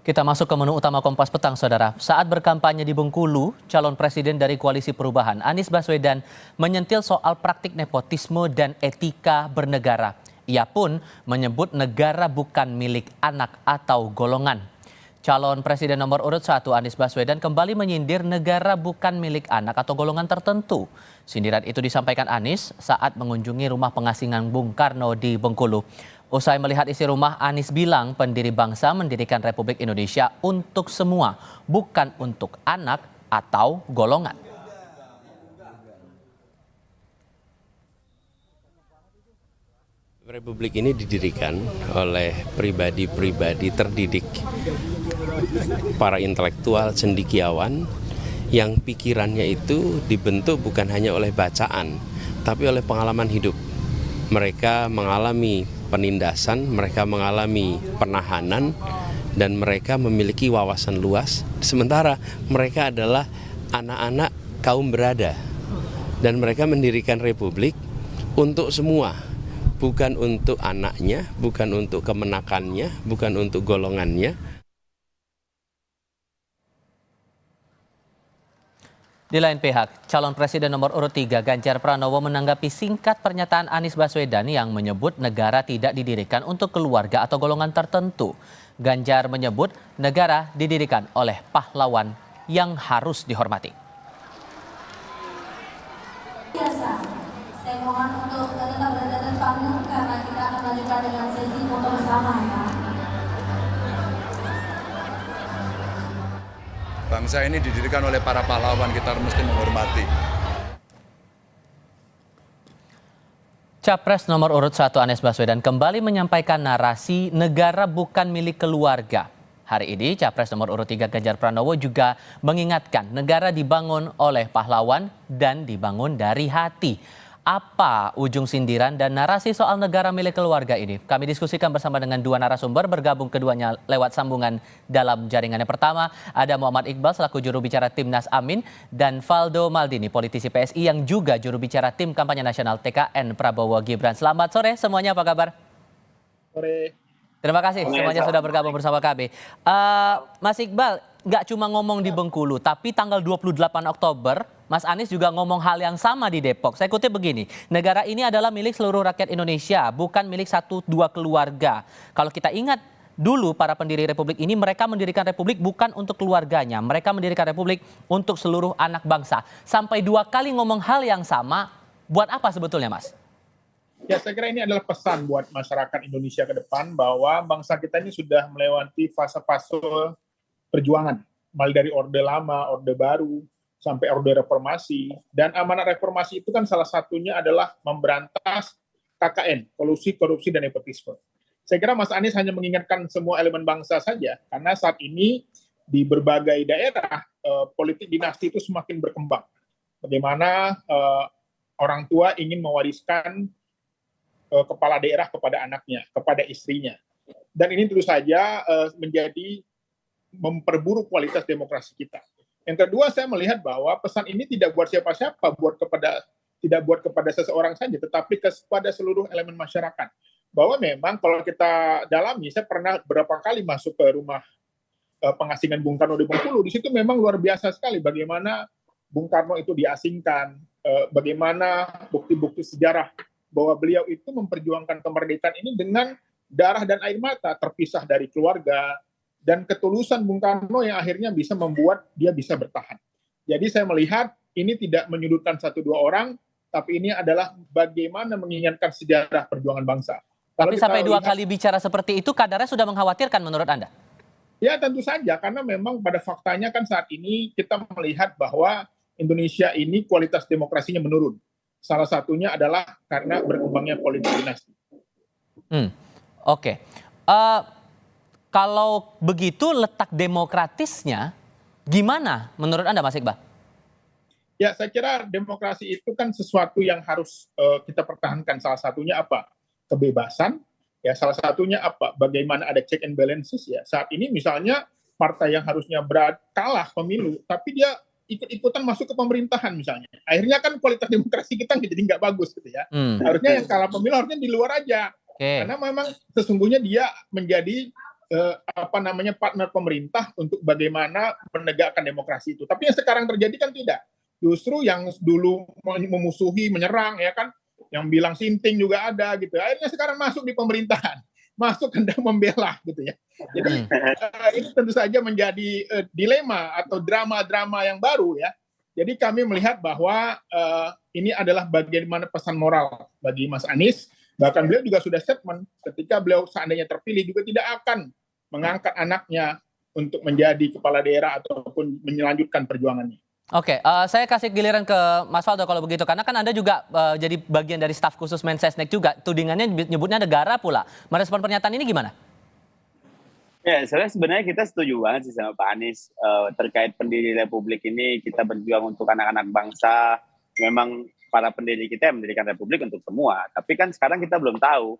Kita masuk ke menu utama Kompas Petang, Saudara. Saat berkampanye di Bengkulu, calon presiden dari Koalisi Perubahan, Anies Baswedan, menyentil soal praktik nepotisme dan etika bernegara. Ia pun menyebut negara bukan milik anak atau golongan. Calon presiden nomor urut 1 Anies Baswedan kembali menyindir negara bukan milik anak atau golongan tertentu. Sindiran itu disampaikan Anies saat mengunjungi rumah pengasingan Bung Karno di Bengkulu. Usai melihat isi rumah, Anies bilang pendiri bangsa mendirikan Republik Indonesia untuk semua, bukan untuk anak atau golongan. Republik ini didirikan oleh pribadi-pribadi terdidik, para intelektual cendekiawan yang pikirannya itu dibentuk bukan hanya oleh bacaan, tapi oleh pengalaman hidup. Mereka mengalami penindasan, mereka mengalami penahanan, dan mereka memiliki wawasan luas. Sementara mereka adalah anak-anak kaum berada, dan mereka mendirikan republik untuk semua, bukan untuk anaknya, bukan untuk kemenakannya, bukan untuk golongannya. Di lain pihak, calon presiden nomor urut 3 Ganjar Pranowo menanggapi singkat pernyataan Anies Baswedan yang menyebut negara tidak didirikan untuk keluarga atau golongan tertentu. Ganjar menyebut negara didirikan oleh pahlawan yang harus dihormati. Biasa, saya mohon untuk tetap berada di panggung karena kita akan lanjutkan dengan sesi foto bersama ya. Bangsa ini didirikan oleh para pahlawan, kita mesti menghormati. Capres nomor urut 1 Anies Baswedan kembali menyampaikan narasi negara bukan milik keluarga. Hari ini Capres nomor urut 3 Ganjar Pranowo juga mengingatkan negara dibangun oleh pahlawan dan dibangun dari hati. Apa ujung sindiran dan narasi soal negara milik keluarga ini? Kami diskusikan bersama dengan dua narasumber, bergabung keduanya lewat sambungan dalam jaringan. Yang pertama ada Muhammad Iqbal selaku juru bicara Timnas Amin dan Valdo Maldini politisi PSI yang juga juru bicara tim kampanye nasional TKN Prabowo Gibran. Selamat sore semuanya, apa kabar? Sore. Terima kasih semuanya sudah bergabung bersama kami. Mas Iqbal, nggak cuma ngomong di Bengkulu, tapi tanggal 28 Oktober, Mas Anies juga ngomong hal yang sama di Depok. Saya kutip begini, negara ini adalah milik seluruh rakyat Indonesia, bukan milik 1-2 keluarga. Kalau kita ingat dulu para pendiri Republik ini, mereka mendirikan Republik bukan untuk keluarganya, mereka mendirikan Republik untuk seluruh anak bangsa. Sampai 2 kali ngomong hal yang sama, buat apa sebetulnya, Mas? Ya, saya kira ini adalah pesan buat masyarakat Indonesia ke depan bahwa bangsa kita ini sudah melewati fase-fase perjuangan, mulai dari Orde Lama, Orde Baru, sampai Orde Reformasi. Dan amanat reformasi itu kan salah satunya adalah memberantas KKN, kolusi, korupsi, dan nepotisme. Saya kira Mas Anies hanya mengingatkan semua elemen bangsa saja, karena saat ini di berbagai daerah, politik dinasti itu semakin berkembang. Bagaimana orang tua ingin mewariskan kepala daerah kepada anaknya, kepada istrinya. Dan ini tentu saja menjadi memperburuk kualitas demokrasi kita. Yang kedua, saya melihat bahwa pesan ini tidak buat siapa-siapa, tidak buat kepada seseorang saja, tetapi kepada seluruh elemen masyarakat. Bahwa memang kalau kita dalami, saya pernah beberapa kali masuk ke rumah pengasingan Bung Karno di Bengkulu, di situ memang luar biasa sekali bagaimana Bung Karno itu diasingkan, bagaimana bukti-bukti sejarah bahwa beliau itu memperjuangkan kemerdekaan ini dengan darah dan air mata, terpisah dari keluarga, dan ketulusan Bung Karno yang akhirnya bisa membuat dia bisa bertahan. Jadi saya melihat ini tidak menyudutkan 1-2 orang, tapi ini adalah bagaimana mengingatkan sejarah perjuangan bangsa. Tapi sampai 2 kali bicara seperti itu, kadarnya sudah mengkhawatirkan menurut Anda? Ya tentu saja, karena memang pada faktanya kan saat ini kita melihat bahwa Indonesia ini kualitas demokrasinya menurun. Salah satunya adalah karena berkembangnya politik dinasti. Oke. Kalau begitu letak demokratisnya gimana menurut Anda, Mas Iqbal? Ya, saya kira demokrasi itu kan sesuatu yang harus kita pertahankan. Salah satunya apa? Kebebasan. Ya, salah satunya apa? Bagaimana ada check and balances ya. Saat ini misalnya partai yang harusnya kalah pemilu, tapi dia ikut-ikutan masuk ke pemerintahan misalnya. Akhirnya kan kualitas demokrasi kita jadi nggak bagus gitu ya. Harusnya yang kalah pemilu harusnya di luar aja. Karena memang sesungguhnya dia menjadi partner pemerintah untuk bagaimana menegakkan demokrasi itu. Tapi yang sekarang terjadi kan tidak. Justru yang dulu memusuhi, menyerang, ya kan, yang bilang sinting juga ada gitu. Akhirnya sekarang masuk di pemerintahan, masuk hendak membela gitu ya. Jadi ini tentu saja menjadi dilema atau drama-drama yang baru ya. Jadi kami melihat bahwa ini adalah bagaimana pesan moral bagi Mas Anies. Bahkan beliau juga sudah statement ketika beliau seandainya terpilih juga tidak akan mengangkat anaknya untuk menjadi kepala daerah ataupun melanjutkan perjuangannya. Oke, saya kasih giliran ke Mas Faldo kalau begitu, karena kan Anda juga jadi bagian dari staf khusus Mensesnek juga, tudingannya nyebutnya negara pula. Merespon pernyataan ini gimana? Ya, sebenarnya kita setuju banget sih sama Pak Anies terkait pendiri Republik ini. Kita berjuang untuk anak-anak bangsa. Memang para pendiri kita yang mendirikan Republik untuk semua. Tapi kan sekarang kita belum tahu.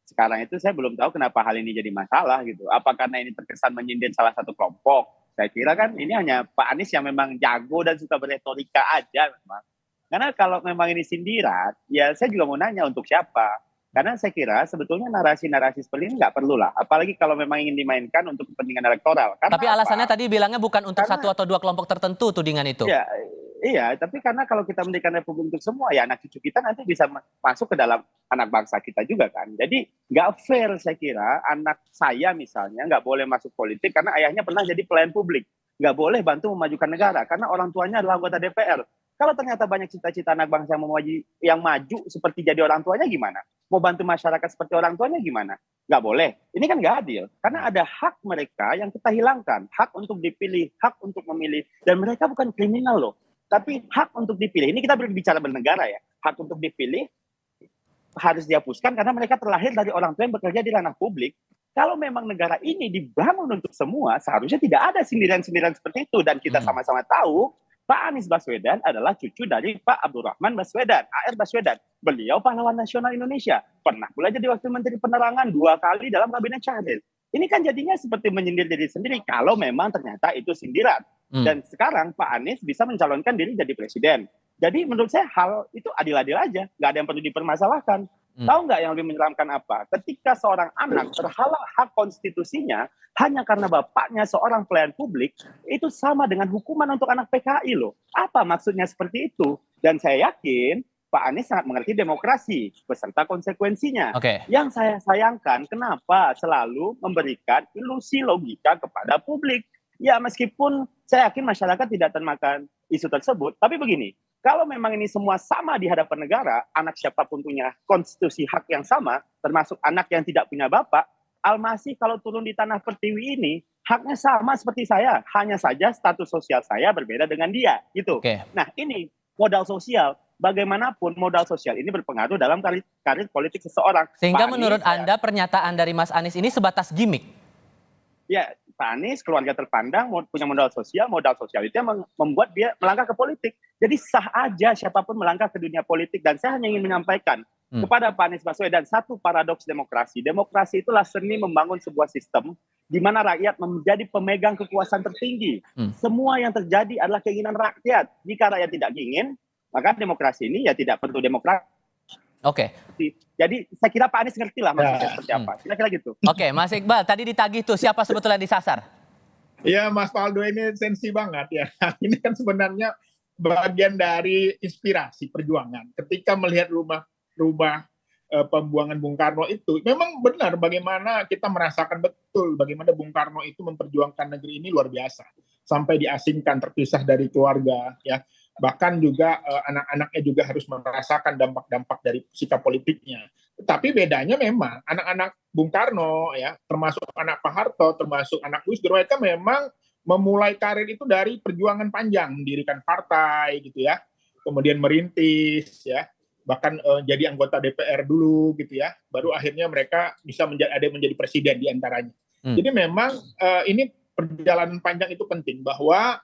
Sekarang itu saya belum tahu kenapa hal ini jadi masalah gitu. Apa karena ini terkesan menyindir salah satu kelompok? Saya kira kan ini hanya Pak Anies yang memang jago dan suka berretorika aja memang. Karena kalau memang ini sindiran, ya saya juga mau nanya untuk siapa. Karena saya kira sebetulnya narasi-narasi seperti ini nggak perlu lah. Apalagi kalau memang ingin dimainkan untuk kepentingan elektoral. Karena tapi alasannya tadi bilangnya bukan untuk satu atau dua kelompok tertentu tudingan itu. Iya, tapi karena kalau kita mendirikan Republik untuk semua, ya anak cucu kita nanti bisa masuk ke dalam anak bangsa kita juga kan. Jadi nggak fair saya kira anak saya misalnya nggak boleh masuk politik karena ayahnya pernah jadi pelayan publik. Nggak boleh bantu memajukan negara karena orang tuanya adalah anggota DPR. Kalau ternyata banyak cita-cita anak bangsa yang maju seperti jadi orang tuanya gimana? Mau bantu masyarakat seperti orang tuanya gimana? Nggak boleh. Ini kan nggak adil. Karena ada hak mereka yang kita hilangkan. Hak untuk dipilih, hak untuk memilih. Dan mereka bukan kriminal loh. Tapi hak untuk dipilih, ini kita berbicara bernegara ya. Hak untuk dipilih harus dihapuskan karena mereka terlahir dari orang tua yang bekerja di ranah publik. Kalau memang negara ini dibangun untuk semua, seharusnya tidak ada sindiran-sindiran seperti itu. Dan kita sama-sama tahu, Pak Anies Baswedan adalah cucu dari Pak Abdurrahman Baswedan, AR Baswedan. Beliau pahlawan nasional Indonesia. Pernah pula jadi Wakil Menteri Penerangan 2 kali dalam Kabinet Syahril. Ini kan jadinya seperti menyindir diri sendiri kalau memang ternyata itu sindiran. Dan sekarang Pak Anies bisa mencalonkan diri jadi presiden. Jadi menurut saya hal itu adil-adil aja. Nggak ada yang perlu dipermasalahkan. Tahu nggak yang lebih menyeramkan apa? Ketika seorang anak terhalang hak konstitusinya hanya karena bapaknya seorang pelayan publik, itu sama dengan hukuman untuk anak PKI loh. Apa maksudnya seperti itu? Dan saya yakin Pak Anies sangat mengerti demokrasi beserta konsekuensinya. Yang saya sayangkan kenapa selalu memberikan ilusi logika kepada publik. Ya meskipun saya yakin masyarakat tidak termakan isu tersebut, tapi begini, kalau memang ini semua sama di hadapan negara, anak siapapun punya konstitusi hak yang sama, termasuk anak yang tidak punya bapak, Al-Masih kalau turun di tanah pertiwi ini, haknya sama seperti saya, hanya saja status sosial saya berbeda dengan dia, gitu. Nah ini modal sosial, bagaimanapun modal sosial ini berpengaruh dalam karir politik seseorang. Sehingga menurut Anda pernyataan dari Mas Anies ini sebatas gimmick? Ya, Pak Anies keluarga terpandang, punya modal sosial itu yang membuat dia melangkah ke politik. Jadi sah aja siapapun melangkah ke dunia politik. Dan saya hanya ingin menyampaikan kepada Pak Anies Baswedan satu paradoks demokrasi. Demokrasi itulah seni membangun sebuah sistem di mana rakyat menjadi pemegang kekuasaan tertinggi. Semua yang terjadi adalah keinginan rakyat. Jika rakyat tidak ingin, maka demokrasi ini ya tidak perlu demokrasi. Jadi saya kira Pak Anies ngerti lah maksudnya seperti apa. Kira-kira gitu. Mas Iqbal, tadi ditagih tuh siapa sebetulnya disasar? Ya Mas Faldo ini sensi banget ya. Ini kan sebenarnya bagian dari inspirasi perjuangan. Ketika melihat rumah pembuangan Bung Karno itu, memang benar bagaimana kita merasakan betul bagaimana Bung Karno itu memperjuangkan negeri ini luar biasa. Sampai diasingkan, terpisah dari keluarga ya. Bahkan juga anak-anaknya juga harus merasakan dampak-dampak dari sikap politiknya. Tetapi bedanya memang anak-anak Bung Karno, ya, termasuk anak Pak Harto, termasuk anak Gus Dur, mereka memang memulai karir itu dari perjuangan panjang, mendirikan partai, gitu ya, kemudian merintis, ya, bahkan jadi anggota DPR dulu, gitu ya, baru akhirnya mereka bisa menjadi presiden di antaranya. Jadi memang ini perjalanan panjang itu penting bahwa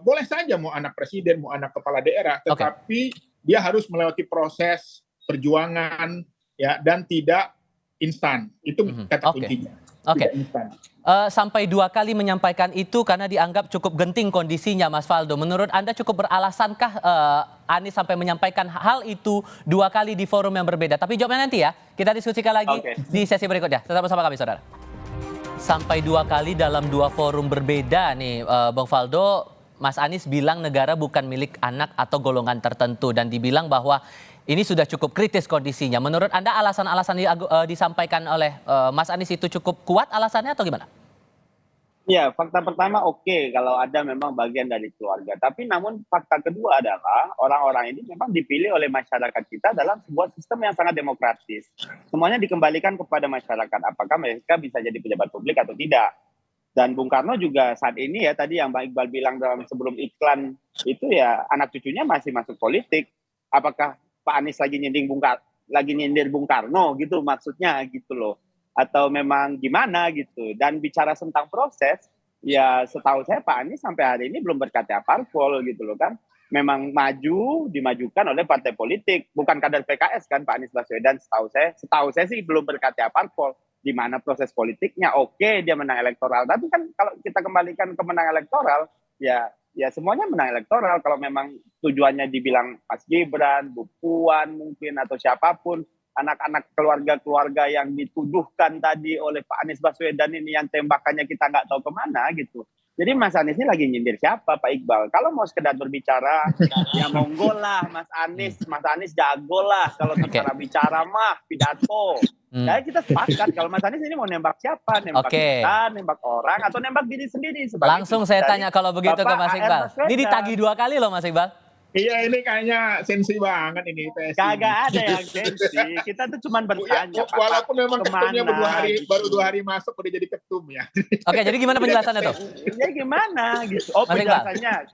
boleh saja mau anak presiden, mau anak kepala daerah, tetapi dia harus melewati proses perjuangan ya dan tidak instan. Itu kata kuncinya. Sampai 2 kali menyampaikan itu karena dianggap cukup genting kondisinya, Mas Faldo. Menurut Anda cukup beralasankah Anies sampai menyampaikan hal itu 2 kali di forum yang berbeda? Tapi jawabnya nanti ya. Kita diskusikan lagi di sesi berikutnya. Tetap bersama kami, saudara. sampai 2 kali dalam 2 forum berbeda nih, Bang Faldo. Mas Anies bilang negara bukan milik anak atau golongan tertentu dan dibilang bahwa ini sudah cukup kritis kondisinya. Menurut Anda alasan-alasan disampaikan oleh Mas Anies itu cukup kuat alasannya atau gimana? Ya, fakta pertama oke kalau ada memang bagian dari keluarga. Tapi namun fakta kedua adalah orang-orang ini memang dipilih oleh masyarakat kita dalam sebuah sistem yang sangat demokratis. Semuanya dikembalikan kepada masyarakat. Apakah mereka bisa jadi pejabat publik atau tidak. Dan Bung Karno juga saat ini ya tadi yang Bang Iqbal bilang dalam sebelum iklan itu ya anak cucunya masih masuk politik. Apakah Pak Anies lagi nyindir Bung Karno gitu maksudnya gitu loh. Atau memang gimana gitu. Dan bicara tentang proses, ya setahu saya Pak Anies sampai hari ini belum berKTA parpol gitu loh kan. Memang dimajukan oleh partai politik. Bukan kader PKS kan Pak Anies Baswedan setahu saya sih belum berKTA parpol. Di mana proses politiknya oke dia menang elektoral. Tapi kan kalau kita kembalikan ke menang elektoral, ya semuanya menang elektoral. Kalau memang tujuannya dibilang Mas Gibran, Bu Puan mungkin atau siapapun, anak-anak keluarga-keluarga yang dituduhkan tadi oleh Pak Anies Baswedan ini yang tembakannya kita nggak tahu kemana gitu. Jadi Mas Anies ini lagi nyindir siapa Pak Iqbal? Kalau mau sekedar berbicara, ya monggo lah Mas Anies jago lah kalau bicara mah pidato. Jadi kita sepakat kalau Mas Anies ini mau nembak siapa, nembak kita, nembak orang atau nembak diri sendiri. Langsung saya tanya kalau begitu ke Mas Iqbal. Ini ditagih 2 kali loh Mas Iqbal. Iya ini kayaknya sensi banget ini PSI. Kagak ada yang sensi. Kita tuh cuma bertanya. Ya, walaupun memang ketumnya baru 2 hari masuk udah jadi ketum ya. Oke, jadi gimana penjelasannya tuh? Ya gimana gitu. Oh penjelasannya.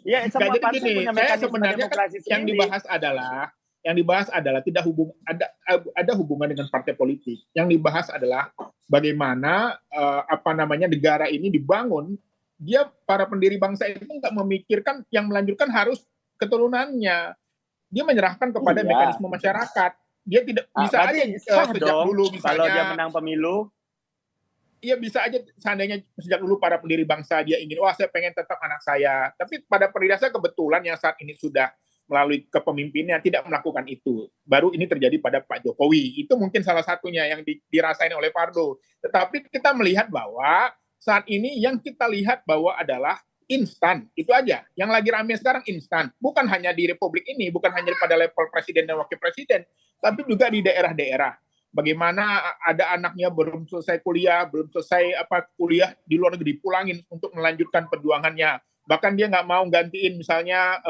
Ya semua jadi partai gini, punya saya mekanisme sebenarnya demokrasi yang dibahas adalah tidak ada hubungan dengan partai politik. Yang dibahas adalah bagaimana negara ini dibangun. Dia para pendiri bangsa itu nggak memikirkan yang melanjutkan harus keturunannya. Dia menyerahkan kepada mekanisme masyarakat. Dia tidak bisa aja sejak dulu misalnya kalau dia menang pemilu. Iya bisa aja seandainya sejak dulu para pendiri bangsa dia ingin saya pengen tetap anak saya. Tapi pada pendiri kebetulan yang saat ini sudah melalui kepemimpinannya tidak melakukan itu. Baru ini terjadi pada Pak Jokowi. Itu mungkin salah satunya yang dirasain oleh Pardo. Tetapi kita melihat bahwa saat ini yang kita lihat bahwa adalah instan, itu aja. Yang lagi rame sekarang instan. Bukan hanya di Republik ini, bukan hanya pada level presiden dan wakil presiden, tapi juga di daerah-daerah. Bagaimana ada anaknya belum selesai kuliah, kuliah di luar negeri, pulangin untuk melanjutkan perjuangannya. Bahkan dia nggak mau gantiin misalnya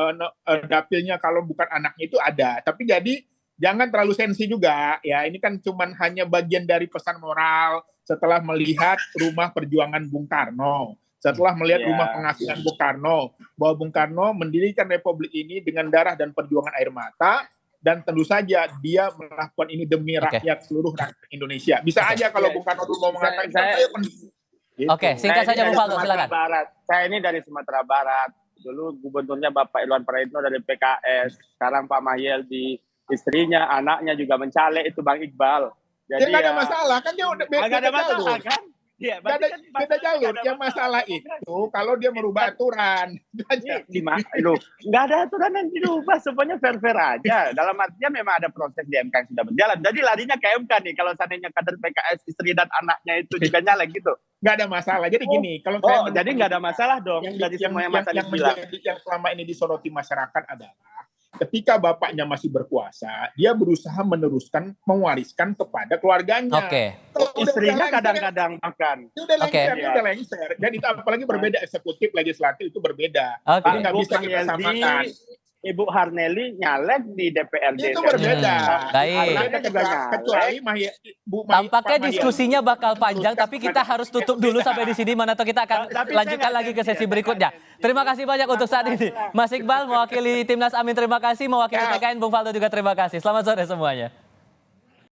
dapilnya kalau bukan anaknya itu ada. Tapi jadi jangan terlalu sensi juga. Ya ini kan cuman hanya bagian dari pesan moral setelah melihat rumah perjuangan Bung Karno. Setelah melihat rumah pengasihan Bung Karno, bahwa Bung Karno mendirikan Republik ini dengan darah dan perjuangan air mata, dan tentu saja dia melakukan ini demi rakyat seluruh rakyat Indonesia. Bisa aja kalau Bung Karno dulu mau mengatakan, gitu. Oke, singkat saja Bung Faldo, silakan. Saya ini dari Sumatera Barat, dulu gubernurnya Bapak Irwan Prayitno dari PKS, sekarang Pak Mahyildi, istrinya, anaknya juga mencalek, itu Bang Iqbal. Jadi nggak ada masalah, kan dia udah nggak ada masalah kan? Ya, beda jalur. Yang masalah itu kalau dia merubah aturan. Nggak ada aturan yang dirubah, semuanya fair-fair aja. Dalam artinya memang ada proses di MK yang sudah berjalan. Jadi larinya ke MK nih, kalau seandainya kader PKS istri dan anaknya itu juga nyalek gitu. Nggak ada masalah. Jadi gini, kalau jadi nggak ada masalah dong. Yang selama ini disoroti masyarakat adalah ketika bapaknya masih berkuasa, dia berusaha mewariskan kepada keluarganya. Istrinya kadang-kadang bahkan. Udah lengser. Dan itu apalagi berbeda eksekutif, legislatif itu berbeda. Jadi nggak bisa kita samakan. Ibu Harneli nyalek di DPRD. Itu berbeda. Baik. Kecuali tampaknya diskusinya bakal panjang, tapi kita harus tutup dulu sampai di sini. Mana tahu kita akan lanjutkan lagi ke sesi berikutnya. Terima kasih banyak untuk saat ini. Mas Iqbal mewakili Timnas Amin terima kasih, mewakili TKN Bung Faldo juga terima kasih. Selamat sore semuanya.